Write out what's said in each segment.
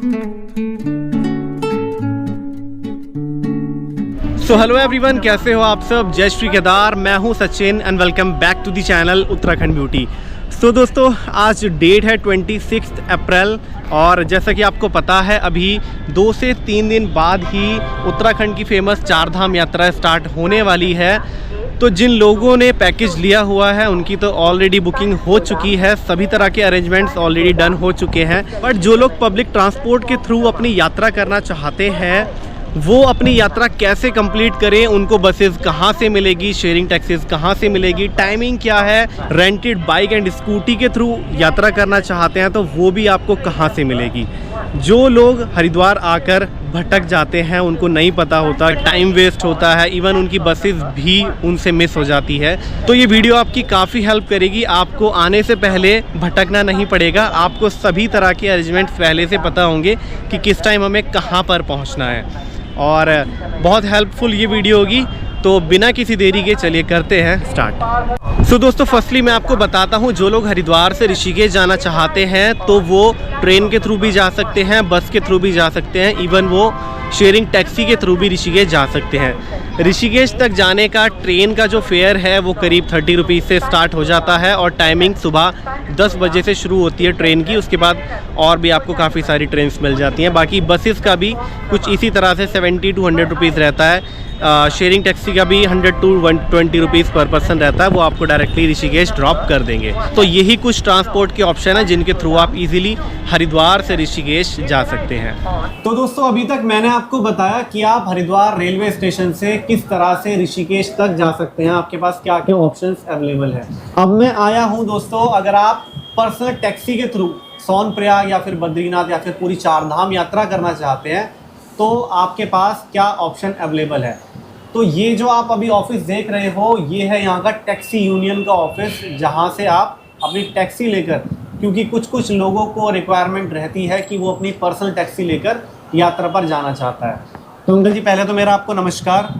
So hello everyone, कैसे हो आप सब। जय श्री केदार, मैं हूं Sachin and welcome back to the channel Uttarakhand beauty. So दोस्तों, आज डेट है 26 अप्रैल और जैसा कि आपको पता है अभी 2 से 3 दिन बाद ही उत्तराखंड की फेमस चारधाम यात्रा स्टार्ट होने वाली है। तो जिन लोगों ने पैकेज लिया हुआ है उनकी तो ऑलरेडी बुकिंग हो चुकी है, सभी तरह के अरेंजमेंट्स ऑलरेडी डन हो चुके हैं। बट जो लोग पब्लिक ट्रांसपोर्ट के थ्रू अपनी यात्रा करना चाहते हैं वो अपनी यात्रा कैसे कंप्लीट करें, उनको बसेस कहाँ से मिलेगी, शेयरिंग टैक्सीज कहाँ से मिलेगी, टाइमिंग क्या है, रेंटेड बाइक एंड स्कूटी के थ्रू यात्रा करना चाहते हैं तो वो भी आपको कहाँ से मिलेगी। जो लोग हरिद्वार आकर भटक जाते हैं उनको नहीं पता होता, टाइम वेस्ट होता है, इवन उनकी बसेस भी उनसे मिस हो जाती है। तो ये वीडियो आपकी काफ़ी हेल्प करेगी। आपको आने से पहले भटकना नहीं पड़ेगा, आपको सभी तरह के अरेंजमेंट्स पहले से पता होंगे कि किस टाइम हमें कहाँ पर पहुँचना है और बहुत हेल्पफुल ये वीडियो होगी। तो बिना किसी देरी के चलिए करते हैं स्टार्ट। सो दोस्तों, फर्स्टली मैं आपको बताता हूँ, जो लोग हरिद्वार से ऋषिकेश जाना चाहते हैं तो वो ट्रेन के थ्रू भी जा सकते हैं, बस के थ्रू भी जा सकते हैं, इवन वो शेयरिंग टैक्सी के थ्रू भी ऋषिकेश जा सकते हैं। ऋषिकेश तक जाने का ट्रेन का जो फेयर है वो करीब 30 रुपीज़ से स्टार्ट हो जाता है और टाइमिंग सुबह 10 बजे से शुरू होती है ट्रेन की। उसके बाद और भी आपको काफ़ी सारी ट्रेन्स मिल जाती हैं। बाकी बसेस का भी कुछ इसी तरह से 70 to 100 रुपीज़ रहता है। शेयरिंग टैक्सी का भी 100 to 120 रुपीज़ पर पर्सन रहता है, वो आपको डायरेक्टली ऋषिकेश ड्रॉप कर देंगे। तो यही कुछ ट्रांसपोर्ट के ऑप्शन है जिनके थ्रू आप इजीली हरिद्वार से ऋषिकेश जा सकते हैं। तो दोस्तों, अभी तक मैंने आपको बताया कि आप हरिद्वार रेलवे स्टेशन से किस तरह से ऋषिकेश तक जा सकते हैं, आपके पास क्या क्या ऑप्शंस अवेलेबल है। अब मैं आया हूँ दोस्तों, अगर आप पर्सनल टैक्सी के थ्रू सोनप्रयाग या फिर बद्रीनाथ या फिर पूरी चारधाम यात्रा करना चाहते हैं तो आपके पास क्या ऑप्शन अवेलेबल है। तो ये जो आप अभी ऑफिस देख रहे हो ये है यहाँ का टैक्सी यूनियन का ऑफिस, जहाँ से आप अपनी टैक्सी लेकर, क्योंकि कुछ लोगों को रिक्वायरमेंट रहती है कि वो अपनी पर्सनल टैक्सी लेकर यात्रा पर जाना चाहता है। तो अंकल जी, पहले तो मेरा आपको नमस्कार।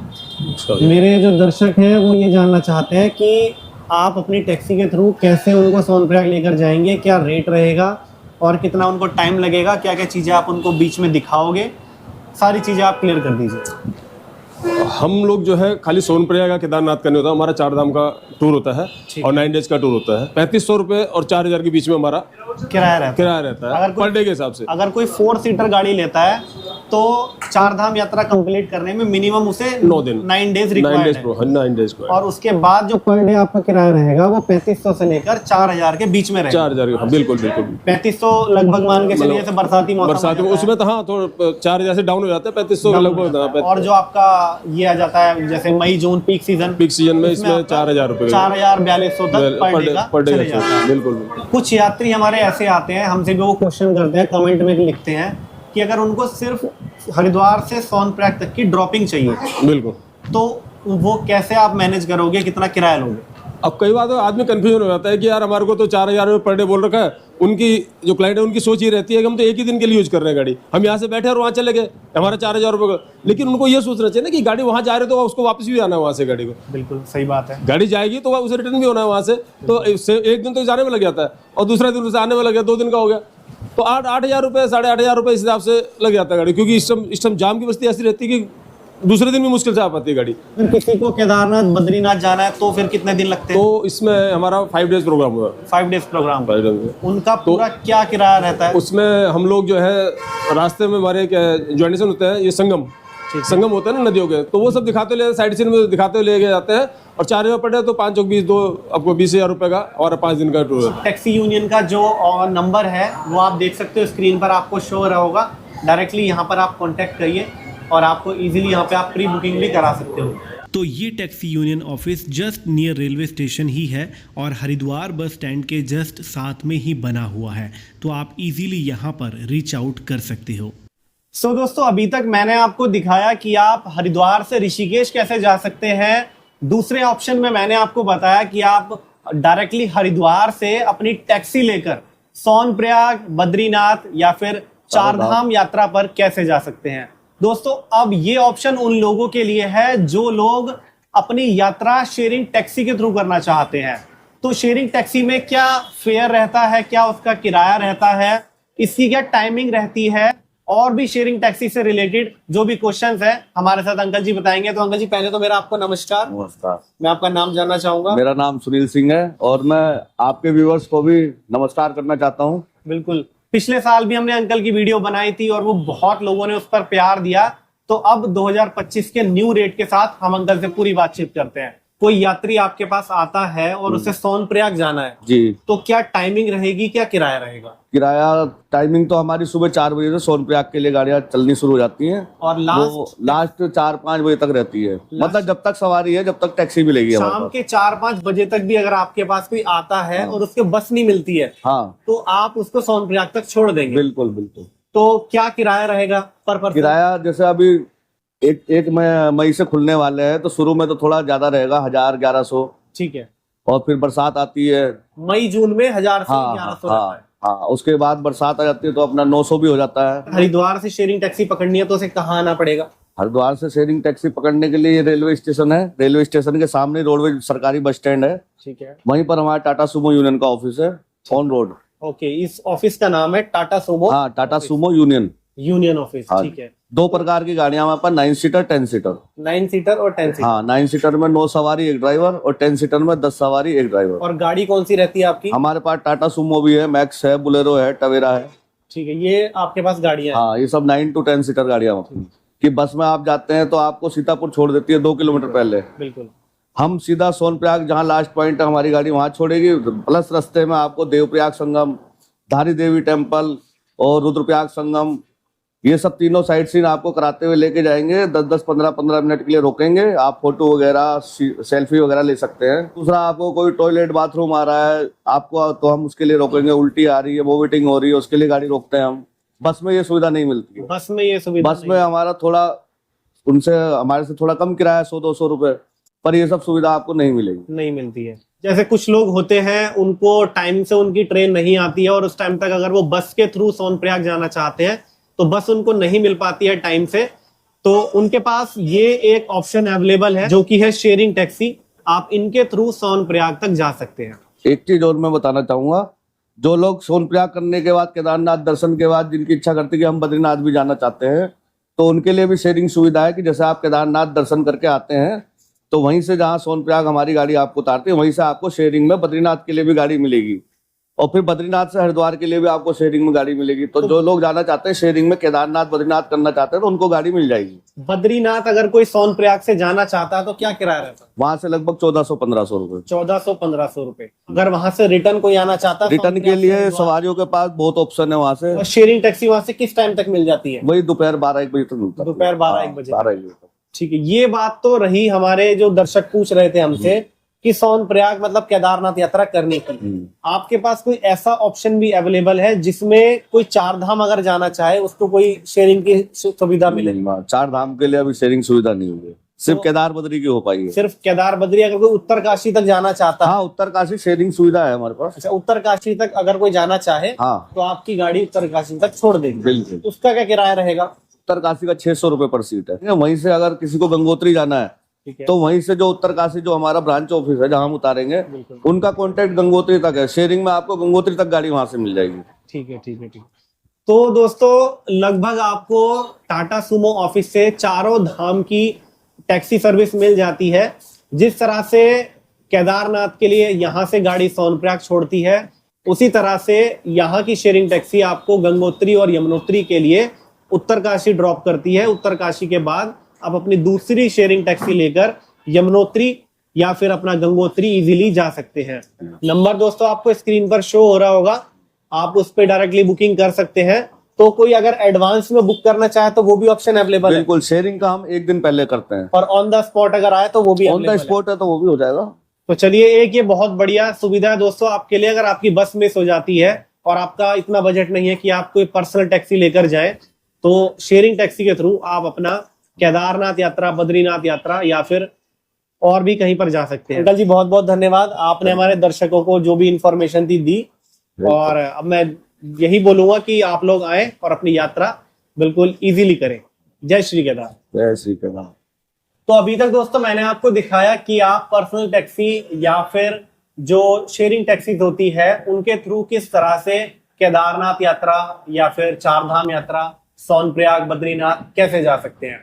मेरे जो दर्शक हैं वो ये जानना चाहते हैं कि आप अपनी टैक्सी के थ्रू कैसे उनको सोनप्रयाग लेकर जाएंगे, क्या रेट रहेगा और कितना उनको टाइम लगेगा, क्या क्या चीज़ें आप उनको बीच में दिखाओगे, सारी चीज़ें आप क्लियर कर दीजिए। हम लोग जो है खाली सोनप्रयाग का केदारनाथ करने होता है, हमारा चारधाम का टूर होता है और 9 डेज का टूर होता है। 3500 रुपये और 4000 के बीच में हमारा किराया रहता है पर डे के हिसाब से। अगर कोई 4 सीटर गाड़ी लेता है तो चारधाम यात्रा कंप्लीट करने में मिनिमम उसे 9 दिन 9 डेज रिक्वायर्ड है। 9 डेज और उसके बाद जो पर डे आपका किराया रहेगा वो 3500 से लेकर 4000 के बीच में रहेगा। 4000, बिल्कुल 3500 लगभग मान के चलिए, बरसाती मौसम उसमें तो हाँ थोड़ा 4000 से डाउन हो जाता है, 3500 लगभग। और जो आपका ये आ जाता है जैसे मई जून पीक सीजन में इसमें 4000 रुपये 4200 तक पर डे चले जाता है। बिल्कुल। कुछ यात्री हमारे ऐसे आते हैं, हमसे भी वो क्वेश्चन करते हैं, कमेंट में लिखते हैं कि अगर उनको सिर्फ हरिद्वार से सोनप्रयाग तक की ड्रॉपिंग चाहिए, बिल्कुल, तो वो कैसे आप मैनेज करोगे, कितना किराया लोगे। अब कई बार तो आदमी कंफ्यूजन हो जाता है कि यार हमारे को तो 4000 रुपये पर डे बोल रखा है। उनकी जो क्लाइंट है उनकी सोच ये रहती है कि हम तो एक ही दिन के लिए यूज कर रहे हैं गाड़ी, हम यहाँ से बैठे और वहाँ चले गए, हमारा 4000 रुपये का। लेकिन उनको ये सोचना चाहिए ना कि गाड़ी वहाँ जा रहे तो उसको वापस भी आना है वहाँ से गाड़ी को। बिल्कुल सही बात है, गाड़ी जाएगी तो उसे रिटर्न भी होना है वहाँ से, तो एक दिन तो जाने में लग जाता है और दूसरा दिन उसे आने में लग गया, 2 दिन का हो गया, तो 8,000 रुपये 8,500 रुपये इस हिसाब से लग जाता है गाड़ी। क्योंकि इस टाइम जाम की बस्ती ऐसी रहती है कि दूसरे दिन भी मुश्किल से आ पाती है गाड़ी। किसी को केदारनाथ बद्रीनाथ जाना है तो फिर कितने दिन लगते हैं? तो इसमें हमारा 5 डेज प्रोग्राम हुआ। 5 डेज प्रोग्राम, उनका पूरा क्या किराया रहता है? उसमें हम लोग जो है रास्ते में हमारे ज्वाइनेशन होता है, ये संगम होता है ना नदियों के, तो वो सब दिखाते ले, साइड सीन में दिखाते ले जाते हैं। और 4000 पर डे तो 5 चौक 20 आपको 20,000 रुपये का और 5 दिन का टूर है। टैक्सी यूनियन का जो नंबर है वो आप देख सकते हो, स्क्रीन पर आपको शो हो रहा होगा। डायरेक्टली यहाँ पर आप कॉन्टैक्ट करिए और आपको इजीली यहाँ पे आप प्री बुकिंग भी करा सकते हो। तो ये taxi union office just near railway station ही है और हरिद्वार बस स्टैंड के जस्ट साथ में ही बना हुआ है, तो आप इजीली यहाँ पर रीच आउट कर सकते हो। सो दोस्तों, अभी तक मैंने आपको दिखाया कि आप हरिद्वार से ऋषिकेश कैसे जा सकते हैं। दूसरे ऑप्शन में मैंने आपको बताया कि आप डायरेक्टली हरिद्वार से अपनी टैक्सी लेकर सोनप्रयाग, बद्रीनाथ या फिर चारधाम यात्रा पर कैसे जा सकते हैं। दोस्तों, अब ये ऑप्शन उन लोगों के लिए है जो लोग अपनी यात्रा शेयरिंग टैक्सी के थ्रू करना चाहते हैं। तो शेयरिंग टैक्सी में क्या फेयर रहता है, क्या उसका किराया रहता है, इसकी क्या टाइमिंग रहती है, और भी शेयरिंग टैक्सी से रिलेटेड जो भी क्वेश्चंस है हमारे साथ अंकल जी बताएंगे। तो अंकल जी पहले तो मेरा आपको नमस्कार। नमस्कार। मैं आपका नाम जानना चाहूंगा। मेरा नाम सुनील सिंह है और मैं आपके व्यूअर्स को भी नमस्कार करना चाहता हूं। बिल्कुल, पिछले साल भी हमने अंकल की वीडियो बनाई थी और वो बहुत लोगों ने उस पर प्यार दिया। तो अब 2025 के न्यू रेट के साथ हम अंकल से पूरी बातचीत करते हैं। कोई यात्री आपके पास आता है और उसे सोनप्रयाग जाना है जी, तो क्या टाइमिंग रहेगी, क्या किराया रहेगा? किराया टाइमिंग तो हमारी सुबह 4 बजे से सोनप्रयाग के लिए गाड़ियां चलनी शुरू हो जाती हैं और लास्ट 4-5 बजे तक रहती है। मतलब जब तक सवारी है, जब तक टैक्सी मिलेगी हमारे शाम पास। के 4-5 बजे तक भी अगर आपके पास कोई आता है और उसके बस नहीं मिलती है हाँ, तो आप उसको सोनप्रयाग तक छोड़ देंगे? बिल्कुल बिल्कुल। तो क्या किराया रहेगा पर पर्सन? किराया जैसे अभी एक मई से खुलने वाले हैं तो शुरू में तो थोड़ा ज्यादा रहेगा, 1000-1100। ठीक है, और फिर बरसात आती है मई जून में 1000 से हाँ 1100 हाँ रहता है। हाँ, उसके बाद बरसात आ जाती है तो अपना 900 भी हो जाता है। हरिद्वार से शेयरिंग टैक्सी पकड़नी है तो उसे कहाँ आना पड़ेगा? हरिद्वार से शेयरिंग टैक्सी पकड़ने के लिए रेलवे स्टेशन है। रेलवे स्टेशन के सामने रोडवेज सरकारी बस स्टैंड है, ठीक है, वहीं पर हमारा टाटा सुमो यूनियन का ऑफिस है, ऑन रोड। ओके, इस ऑफिस का नाम है टाटा सुमो हाँ, Tata Sumo union union office. हाँ। ठीक है, 2 प्रकार की गाड़ियां हमारे पास, 9 सीटर 10 सीटर। 9 सीटर और 10 सीटर। हाँ, 9 सीटर में 9 सवारी 1 ड्राइवर और 10 सीटर में 10 सवारी 1 ड्राइवर। और गाड़ी कौन सी रहती है आपकी? हमारे पास टाटा सुमो भी है, मैक्स है, बुलेरो है, टवेरा है। ठीक है, ये आपके पास गाड़ियां हैं। हाँ, ये सब 9 to 10 सीटर गाड़ियां होती हैं कि बस में आप जाते हैं तो आपको सीतापुर छोड़ देती है 2 किलोमीटर पहले। बिल्कुल, हम सीधा सोनप्रयाग जहाँ लास्ट पॉइंट है हमारी गाड़ी वहां छोड़ेगी, प्लस रास्ते में आपको देवप्रयाग संगम, धारी देवी टेम्पल और रुद्रप्रयाग संगम, ये सब तीनों साइड सीन आपको कराते हुए लेके जाएंगे। 10-10, 15-15 मिनट के लिए रोकेंगे, आप फोटो वगैरह सेल्फी वगैरह ले सकते हैं। दूसरा, आपको कोई टॉयलेट बाथरूम आ रहा है आपको तो हम उसके लिए रोकेंगे, उल्टी आ रही है, वोमिटिंग हो रही है, उसके लिए गाड़ी रोकते हैं हम। बस में ये सुविधा नहीं मिलती है। बस में ये सुविधा बस में हमारा थोड़ा हमारे से थोड़ा कम किराया, 100-200 रुपए, पर ये सब सुविधा आपको नहीं मिलेगी, नहीं मिलती है। जैसे कुछ लोग होते हैं उनको टाइम से उनकी ट्रेन नहीं आती है और उस टाइम तक अगर वो बस के थ्रू सोनप्रयाग जाना चाहते हैं तो बस उनको नहीं मिल पाती है टाइम से, तो उनके पास ये एक ऑप्शन अवेलेबल है जो कि है शेयरिंग टैक्सी। आप इनके थ्रू सोनप्रयाग तक जा सकते हैं। एक चीज और मैं बताना चाहूंगा, जो लोग सोनप्रयाग करने के बाद, केदारनाथ दर्शन के बाद जिनकी इच्छा करती है कि हम बद्रीनाथ भी जाना चाहते हैं, तो उनके लिए भी शेयरिंग सुविधा है कि जैसे आप केदारनाथ दर्शन करके आते हैं तो वहीं से जहाँ सोनप्रयाग हमारी गाड़ी आपको उतारती है वहीं से आपको शेयरिंग में बद्रीनाथ के लिए भी गाड़ी मिलेगी और फिर बद्रीनाथ से हरिद्वार के लिए भी आपको शेयरिंग में गाड़ी मिलेगी। तो जो लोग जाना चाहते हैं शेयरिंग में, केदारनाथ बद्रीनाथ करना चाहते हैं, तो उनको गाड़ी मिल जाएगी। बद्रीनाथ अगर कोई सोनप्रयाग से जाना चाहता है तो क्या किराया रहता है? वहां से लगभग 1400-1500 रुपए। 1400-1500 रुपए। अगर वहां से रिटर्न कोई आना चाहता है रिटर्न के लिए सवारियों के पास बहुत ऑप्शन है वहां से। शेयरिंग टैक्सी वहां से किस टाइम तक मिल जाती है? वही दोपहर 12-1 बजे तक मिलता है। दोपहर 12-1 बजे। 12-1 बजे तक। ठीक है, ये बात तो रही हमारे जो दर्शक पूछ रहे थे हमसे कि सोनप्रयाग मतलब केदारनाथ यात्रा करने की। आपके पास कोई ऐसा ऑप्शन भी अवेलेबल है जिसमें कोई 4 धाम अगर जाना चाहे उसको कोई शेयरिंग की सुविधा मिले? 4 धाम के लिए अभी शेयरिंग सुविधा नहीं हुई, सिर्फ केदार बद्री की हो पाई है। सिर्फ केदार बद्री। अगर कोई उत्तरकाशी तक जाना चाहता है? हाँ, उत्तरकाशी शेयरिंग सुविधा है हमारे पास। अच्छा, उत्तरकाशी तक अगर कोई जाना चाहे हाँ, तो आपकी गाड़ी उत्तरकाशी तक छोड़ देगी? बिल्कुल। उसका क्या किराया रहेगा? उत्तरकाशी का 600 रुपए पर सीट है। वहीं से अगर किसी को गंगोत्री जाना है ठीक है, तो वहीं से जो उत्तरकाशी जो हमारा ब्रांच ऑफिस है जहाँ हम उतारेंगे, उनका कॉन्टेक्ट गंगोत्री तक है। शेयरिंग में आपको गंगोत्री तक गाड़ी वहां से मिल जाएगी। ठीक है, ठीक है, ठीक। तो दोस्तों लगभग आपको टाटा सुमो ऑफिस से चारों धाम की टैक्सी सर्विस मिल जाती है। जिस तरह से केदारनाथ के लिए यहाँ से गाड़ी सोनप्रयाग छोड़ती है, उसी तरह से यहाँ की शेयरिंग टैक्सी आपको गंगोत्री और यमुनोत्री के लिए उत्तरकाशी ड्रॉप करती है। उत्तरकाशी के बाद आप अपनी दूसरी शेयरिंग टैक्सी लेकर यमुनोत्री या फिर अपना गंगोत्री इजीली जा सकते हैं। नंबर दोस्तों आपको स्क्रीन पर शो हो रहा होगा, आप उस पर डायरेक्टली बुकिंग कर सकते हैं। तो कोई अगर एडवांस में बुक करना चाहे तो वो भी ऑप्शन अवेलेबल है? बिल्कुल, शेयरिंग का हम 1 दिन पहले करते हैं। और ऑन द स्पॉट अगर आए तो वो भी ऑन द स्पॉट है तो वो भी हो जाएगा। तो चलिए, एक ये बहुत बढ़िया सुविधा है दोस्तों आपके लिए। अगर आपकी बस मिस हो जाती है और आपका इतना बजट नहीं है कि आप कोई पर्सनल टैक्सी लेकर जाए, तो शेयरिंग टैक्सी के थ्रू आप अपना केदारनाथ यात्रा, बद्रीनाथ यात्रा या फिर और भी कहीं पर जा सकते हैं। अंकल जी बहुत बहुत धन्यवाद, आपने हमारे दर्शकों को जो भी इंफॉर्मेशन दी। और अब मैं यही बोलूंगा कि आप लोग आए और अपनी यात्रा बिल्कुल इजीली करें। जय श्री केदार। जय श्री केदार। तो अभी तक दोस्तों मैंने आपको दिखाया कि आप पर्सनल टैक्सी या फिर जो शेयरिंग टैक्सीज होती है उनके थ्रू किस तरह से केदारनाथ यात्रा या फिर 4 धाम यात्रा सोनप्रयाग, बद्रीनाथ कैसे जा सकते हैं।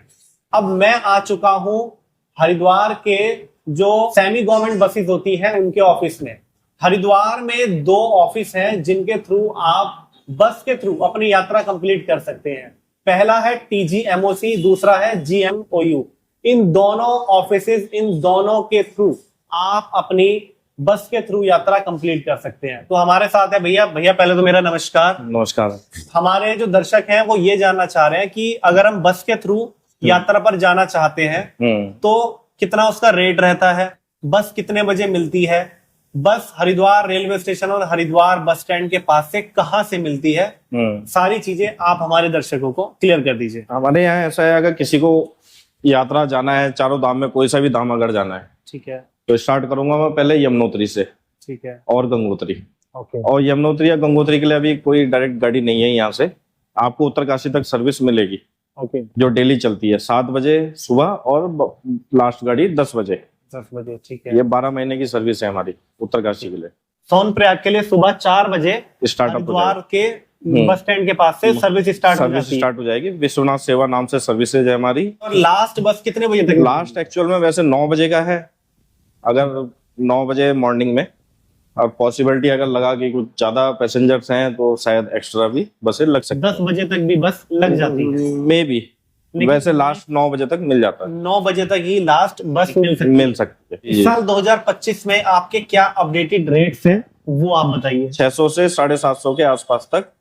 अब मैं आ चुका हूं हरिद्वार के जो सेमी गवर्नमेंट बसेस होती हैं उनके ऑफिस में। हरिद्वार में 2 ऑफिस हैं जिनके थ्रू आप बस के थ्रू अपनी यात्रा कंप्लीट कर सकते हैं। पहला है TGMOC, दूसरा है GMOU। इन दोनों ऑफिसेज, इन दोनों के थ्रू आप अपनी बस के थ्रू यात्रा कंप्लीट कर सकते हैं। तो हमारे साथ है भैया। पहले तो मेरा नमस्कार। नमस्कार। हमारे जो दर्शक हैं वो ये जानना चाह रहे हैं कि अगर हम बस के थ्रू यात्रा पर जाना चाहते हैं तो कितना उसका रेट रहता है, बस कितने बजे मिलती है, बस हरिद्वार रेलवे स्टेशन और हरिद्वार बस स्टैंड के पास से कहाँ से मिलती है, सारी चीजें आप हमारे दर्शकों को क्लियर कर दीजिए। हमारे यहाँ ऐसा है, अगर किसी को यात्रा जाना है चारों धाम में, कोई सा भी धाम अगर जाना है, ठीक है, तो स्टार्ट करूंगा मैं पहले यमुनोत्री से, ठीक है, और गंगोत्री। ओके। और यमुनोत्री या गंगोत्री के लिए अभी कोई डायरेक्ट गाड़ी नहीं है यहाँ से। आपको उत्तरकाशी तक सर्विस मिलेगी, ओके, जो डेली चलती है 7 बजे सुबह और लास्ट गाड़ी 10 बजे। 10 बजे, ठीक है। ये 12 महीने की सर्विस है हमारी उत्तरकाशी के लिए। सोनप्रयाग के लिए सुबह 4 बजे स्टार्टअप हरिद्वार के बस स्टैंड के पास से सर्विस स्टार्ट हो जाएगी। विश्वनाथ सेवा नाम से सर्विसेज है हमारी। और लास्ट बस कितने बजे तक? लास्ट एक्चुअल में वैसे 9 बजे का है, अगर 9 बजे मॉर्निंग में, और पॉसिबिलिटी अगर लगा कि कुछ ज्यादा पैसेंजर्स हैं तो शायद एक्स्ट्रा भी बसें लग सकती 10 बजे तक भी बस लग जाती है मे बी। वैसे लास्ट 9 बजे तक मिल जाता है। 9 बजे तक ही लास्ट बस मिल सकती है। इस साल 2025 में आपके क्या अपडेटेड रेट्स हैं वो आप बताइए। 600 से 750 के आसपास तक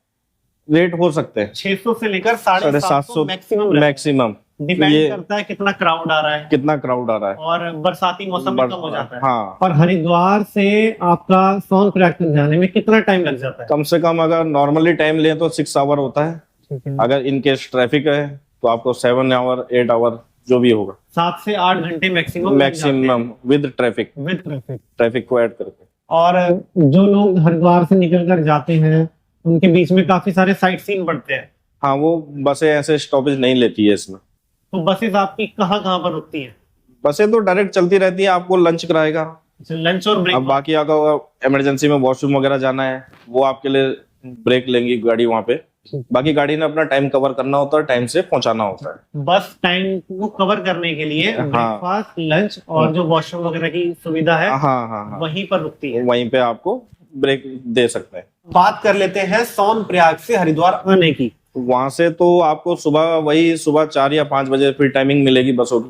रेट हो सकते हैं। 600 से लेकर 750 मैक्सिमम। डिपेंड करता है कितना क्राउड आ रहा है, और बरसाती मौसम में कम हो जाता है। हाँ। और हरिद्वार से आपका सोनप्रयाग तक जाने में कितना टाइम लग जाता है? कम से कम अगर नॉर्मली टाइम लें तो 6 आवर होता है। अगर इन केस ट्रैफिक है तो आपको 7 आवर 8 आवर जो भी होगा, 7 से 8 घंटे मैक्सिमम विद ट्रैफिक को ऐड करके। और जो लोग हरिद्वार से निकल कर जाते हैं उनके बीच में काफी सारे साइट सीन बढ़ते हैं। हाँ, वो बसें ऐसे स्टॉपेज नहीं लेती है इसमें। तो बसेस आपकी कहाँ पर रुकती हैं? बसें तो डायरेक्ट चलती रहती है, आपको लंच कराएगा, लंच और ब्रेक। अब बाकी अगर इमरजेंसी में वॉशरूम वगैरह जाना है वो आपके लिए ब्रेक लेंगी गाड़ी वहाँ पे। बाकी गाड़ी ने अपना टाइम कवर करना होता है, टाइम से पहुंचाना होता है। बस टाइम को कवर करने के लिए ब्रेकफास्ट, लंच और जो वॉशरूम वगैरह की सुविधा है हाँ, वहीं पर रुकती है। वहीं पे आपको ब्रेक दे सकते हैं। बात कर लेते हैं सोनप्रयाग से हरिद्वार आने की। वहां से तो आपको सुबह 4 या 5 बजे फिर टाइमिंग मिलेगी बसों की।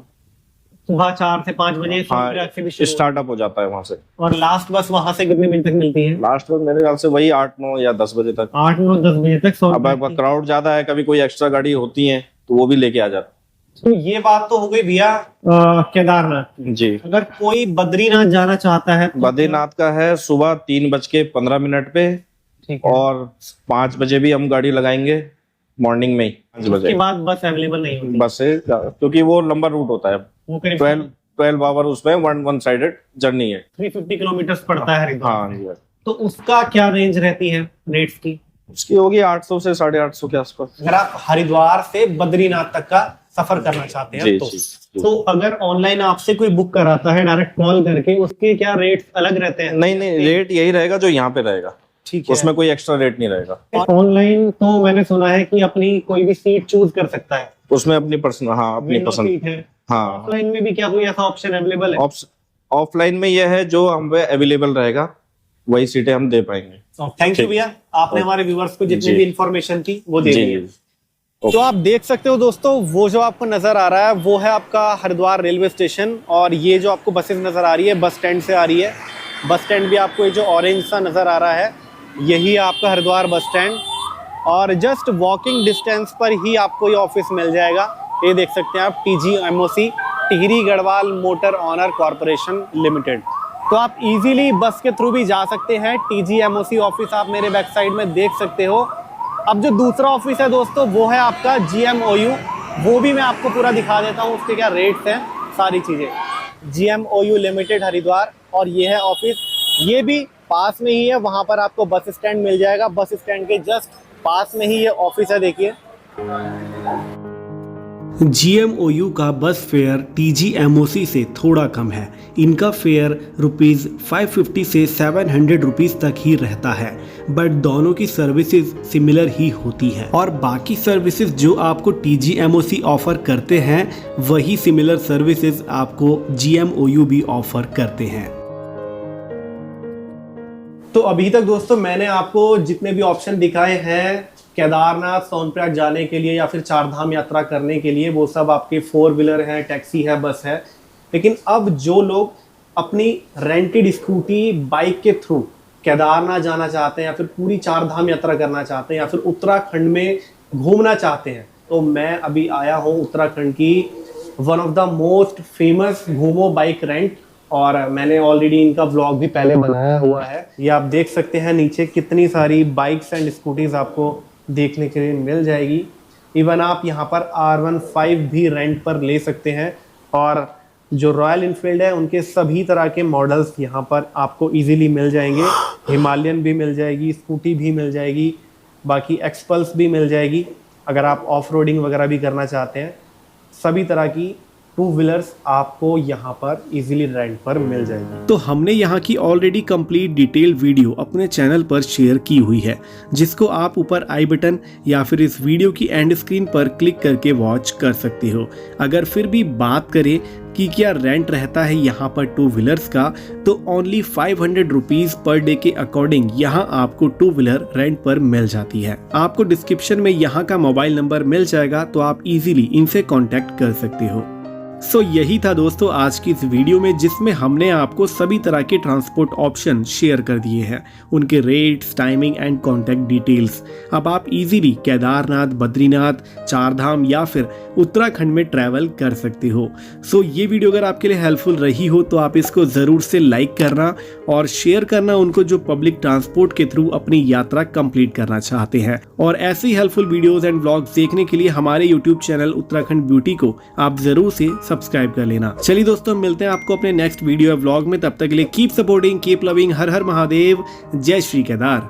सुबह 4 से 5 बजे सोनप्रयाग से भी स्टार्टअप हो जाता है वहां से। और लास्ट बस वहां से कितने बजे तक मिलती है? लास्ट बस मेरे ख्याल से वही 8, 9 या 10 बजे तक। 8, 9, 10 बजे तक। अब क्राउड ज्यादा है, कभी कोई एक्स्ट्रा गाड़ी होती है तो वो भी लेके आ जाता। तो ये बात तो हो गई भैया केदारनाथ जी। अगर कोई बद्रीनाथ जाना चाहता है तो बद्रीनाथ का है सुबह 3:15 पे, और 5 बजे भी हम गाड़ी लगाएंगे मॉर्निंग में ही। 5 बजे के बाद बस अवेलेबल नहीं होती। बस से, क्योंकि वो लंबा रूट होता है, वो करीब 12 आवर उसमें वन साइडेड जर्नी है। 350 किलोमीटर पड़ता है हरिद्वार। हाँ जी। तो उसका क्या रेंज रहती है रेट्स की? उसकी होगी 800 से 850 के आसपास। अगर आप हरिद्वार से बद्रीनाथ तक का सफर करना चाहते हैं तो अगर ऑनलाइन आपसे कोई बुक कराता है डायरेक्ट कॉल करके, उसके क्या रेट्स अलग रहते हैं? नहीं, रेट यही रहेगा जो यहाँ पे रहेगा। ठीक है, उसमें कोई एक्स्ट्रा रेट नहीं रहेगा। ऑनलाइन तो मैंने सुना है कि अपनी कोई भी सीट चूज कर सकता है उसमें, अपनी पर्सनल, हाँ अपनी पसंद है। हाँ। ऑफलाइन में भी क्या कोई ऐसा ऑप्शन अवेलेबल है? ऑफलाइन में यह है जो हम पे अवेलेबल रहेगा वही सीटें हम दे पाएंगे। थैंक यू भैया, आपने हमारे व्यूअर्स को जितनी भी इंफॉर्मेशन थी वो दे दी। Okay. तो आप देख सकते हो दोस्तों, वो जो आपको नजर आ रहा है वो है आपका हरिद्वार रेलवे स्टेशन, और ये जो आपको बसेस नजर आ रही है बस स्टैंड से आ रही है। बस स्टैंड भी आपको ये जो ऑरेंज सा नजर आ रहा है यही आपका हरिद्वार बस स्टैंड, और जस्ट वॉकिंग डिस्टेंस पर ही आपको ये ऑफिस मिल जाएगा। ये देख सकते हैं आप, TGMOC, Tehri Garhwal motor owner corporation limited. तो आप इजीली बस के थ्रू भी जा सकते हैं। TGMOC ऑफिस आप मेरे बैक साइड में देख सकते हो। अब जो दूसरा ऑफिस है दोस्तों वो है आपका GMOU, वो भी मैं आपको पूरा दिखा देता हूँ उसके क्या रेट्स हैं, सारी चीज़ें। GMOU लिमिटेड हरिद्वार, और ये है ऑफिस, ये भी पास में ही है। वहाँ पर आपको बस स्टैंड मिल जाएगा, बस स्टैंड के जस्ट पास में ही ये ऑफिस है। देखिए GMOU का बस फेयर TGMOC से थोड़ा कम है। इनका फेयर रुपीज़ 550 से 700 रुपीज़ तक ही रहता है, बट दोनों की सर्विसेज सिमिलर ही होती हैं और बाकी सर्विसेज जो आपको TGMOC ऑफर करते हैं वही सिमिलर सर्विसेज आपको GMOU भी ऑफर करते हैं। तो अभी तक दोस्तों मैंने आपको जितने भी ऑप्शन दिखाए हैं केदारनाथ सोनप्रयाग जाने के लिए या फिर चार धाम यात्रा करने के लिए, वो सब आपके 4 व्हीलर हैं, टैक्सी है, बस है। लेकिन अब जो लोग अपनी रेंटेड स्कूटी बाइक के थ्रू केदारनाथ जाना चाहते हैं या फिर पूरी चार धाम यात्रा करना चाहते हैं या फिर उत्तराखंड में घूमना चाहते हैं, तो मैं अभी आया हूँ उत्तराखंड की one of the most famous घूमो बाइक रेंट, और मैंने ऑलरेडी इनका व्लॉग भी पहले बनाया हुआ है। ये आप देख सकते हैं नीचे कितनी सारी बाइक्स एंड स्कूटीज आपको देखने के लिए मिल जाएगी। इवन आप यहाँ पर R15 भी रेंट पर ले सकते हैं, और जो रॉयल इनफील्ड है उनके सभी तरह के मॉडल्स यहाँ पर आपको इजीली मिल जाएंगे। हिमालयन भी मिल जाएगी, स्कूटी भी मिल जाएगी, बाकी एक्सपल्स भी मिल जाएगी। अगर आप ऑफ रोडिंग वगैरह भी करना चाहते हैं, सभी तरह की 2 व्हीलर्स आपको यहाँ पर इजीली रेंट पर मिल जाएगी। तो हमने यहाँ की ऑलरेडी कंप्लीट डिटेल वीडियो अपने चैनल पर शेयर की हुई है, जिसको आप ऊपर आई बटन या फिर इस वीडियो की एंड स्क्रीन पर क्लिक करके वॉच कर सकते हो। अगर फिर भी बात करें कि क्या रेंट रहता है यहाँ पर 2 व्हीलर्स का, तो ओनली 500 रुपीज पर डे के अकॉर्डिंग यहाँ आपको 2 व्हीलर रेंट पर मिल जाती है। आपको डिस्क्रिप्शन में यहाँ का मोबाइल नंबर मिल जाएगा, तो आप इजीली इनसे कांटेक्ट कर सकते हो। सो यही था दोस्तों आज की इस वीडियो में, जिसमें हमने आपको सभी तरह के ट्रांसपोर्ट ऑप्शन शेयर कर दिए हैं, उनके rates, timing and contact details. अब आप इजीली केदारनाथ, बद्रीनाथ, चारधाम या फिर उत्तराखंड में ट्रैवल कर सकते हो। सो ये वीडियो अगर आपके लिए हेल्पफुल रही हो तो आप इसको ज़रूर से लाइक करना और शेयर करना उनको जो पब्लिक ट्रांसपोर्ट के थ्रू अपनी यात्रा कंप्लीट करना चाहते हैं। और ऐसे ही हेल्पफुल वीडियोज़ एंड व्लॉग्स देखने के लिए हमारे यूट्यूब चैनल उत्तराखंड ब्यूटी को आप ज़रूर से सब्सक्राइब कर लेना। चलिए दोस्तों, मिलते हैं आपको अपने नेक्स्ट वीडियो व्लॉग में। तब तक के लिए कीप सपोर्टिंग, कीप लविंग। हर हर महादेव, जय श्री केदार।